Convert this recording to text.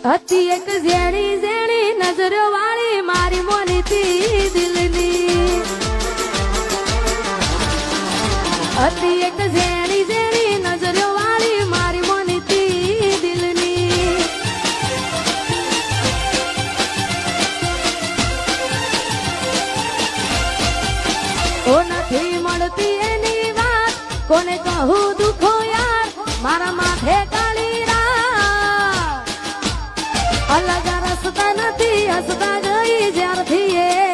હતી એક ઝેણી ઝેણી નજરો વાળી મારી મોનીતી દિલની હતી એક ઝેણી ઝેણી નજરો વાળી મારી મોનીતી દિલની ઓ નથી મળતી એની વાત કોને કહું દુખો યાર મારા માથે કાળી રાત અલગ રસ્તા નથી હસતા ગઈ જ્યારથી એ